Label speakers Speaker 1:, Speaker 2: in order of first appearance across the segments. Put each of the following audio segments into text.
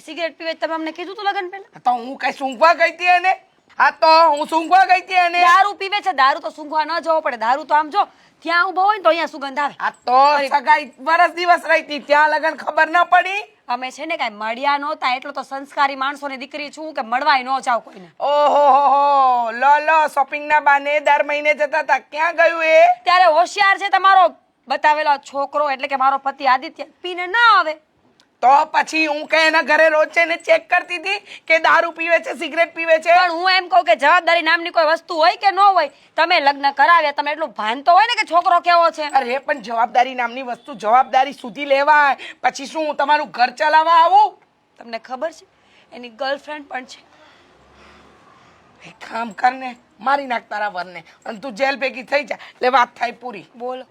Speaker 1: એ cigarette પીવે તમે અમને કીધું તું લગન પહેલા?
Speaker 2: તો હું કઈ સૂંઘવા ગઈ હતી એને? હા તો હું સૂંઘવા ગઈ હતી એને.
Speaker 1: દારૂ પીવે છે, દારૂ તો સૂંઘવા ન જવો પડે. દારૂ તો આમ જો ત્યાં ઊભો હોય ને તો અહીંયા સુગંધ આવે.
Speaker 2: આ તો સગાઈ વરસ દિવસ રહી હતી ત્યાં લગન ખબર ન પડી.
Speaker 1: અમે છે ને કાંઈ મળ્યા નહોતા, એટલો તો સંસ્કારી માણસોની દીકરી છું કે મળવાય ન જાવ કોઈને.
Speaker 2: ઓહો હો લો લો શોપિંગ ના બાને દર મહિને જતા હતા. ક્યાં ગયું એ?
Speaker 1: ત્યારે હોશિયાર છે તમારો બતાવેલો છોકરો, એટલે કે મારો પતિ આદિત્ય, પીને ના આવે.
Speaker 2: તો પછી હું કે એના ઘરે રોજ જઈને ચેક કરતી હતી કે દારૂ પીવે છે, સિગરેટ પીવે છે.
Speaker 1: પણ હું એમ કહું કે જવાબદારી નામની કોઈ વસ્તુ હોય કે ન હોય? તમે લગ્ન કરાવ્યા, તમને એટલું ભાન તો હોય ને કે છોકરો કેવો છે.
Speaker 2: અરે પણ જવાબદારી નામની વસ્તુ જવાબદારી સુધી લેવાય. પછી શું હું તમારું ઘર ચલાવવા આવું?
Speaker 1: તમને ખબર છે એની ગર્લફ્રેન્ડ પણ છે.
Speaker 2: એક કામ કરને, મારી નાખ તારા વરને અને તું જેલ ભેગી થઈ જા એટલે વાત થાય પૂરી.
Speaker 1: બોલો,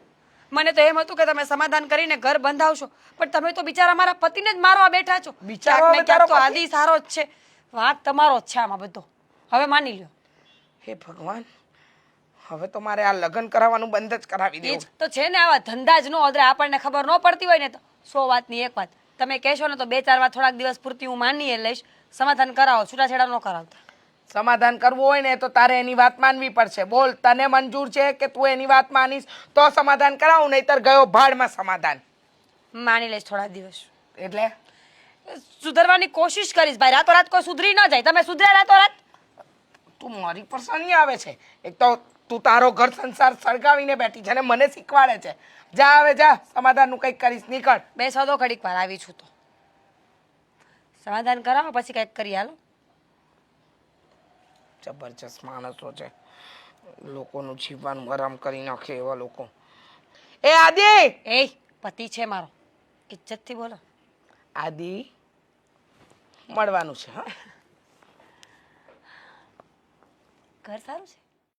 Speaker 1: મને તો એમ હતું કે તમે સમાધાન કરીને ઘર બંધાવશો, પણ તમે તો બિચારા મારા પતિને જ મારવા બેઠા છો.
Speaker 2: બિચારો
Speaker 1: ક્યાંક ને
Speaker 2: હવે તારો
Speaker 1: ક્યાંક તો
Speaker 2: પતિ?
Speaker 1: આદિ સારો જ છે, વાત તમારો જ છે આમાં બધો. હવે માની લ્યો.
Speaker 2: હે ભગવાન, હવે તો મારે આ લગ્ન કરાવવાનું બંધ જ કરાવી
Speaker 1: એ
Speaker 2: દેવું.
Speaker 1: જ તો છે ને, આવા ધંધા જ નો અદરે. આપણને ખબર ન પડતી હોય ને તો 100 વાતની એક વાત. તમે કહેશો ને તો 2-4 વાર થોડાક દિવસ પૂરતી હું માની લઈશ. સમાધાન કરાવો, છૂટાછેડા ન કરાવતા.
Speaker 2: સમાધાન કરવું હોય ને તો તારે એની વાત માનવી પડશે. બોલ, તને મંજૂર છે કે તું એની વાત માનીશ તો સમાધાન કરાવું, નહીતર ગયો ભાડમાં સમાધાન.
Speaker 1: માની લઈશ થોડા દિવસ.
Speaker 2: એટલે
Speaker 1: સુધરવાની કોશિશ કરીશ ભાઈ. રાતોરાત કોઈ સુધરી ન જાય. તમે સુધર્યા રાતોરાત?
Speaker 2: તું મારી પર શનિ આવે છે. એક તો તું તારો ઘર સંસાર સળગાવીને બેઠી છે ને મને શીખવાડે છે. જા હવે જા, સમાધાનનું કંઈક કરીશ. નીકળ.
Speaker 1: બેસો તો ઘડીક વાર, આવી છું તો. સમાધાન કરાવો પછી કંઈક કરી હાલો.
Speaker 2: જબરજસ્ત માણસો છે, લોકોનું જીવવાનું આરામ કરી નાખે એવા લોકો. એ આદિ!
Speaker 1: એ પતિ છે મારો, ઇજ્જતથી બોલો.
Speaker 2: આદિ, મળવાનું છે. હા,
Speaker 1: ઘર સારું છે?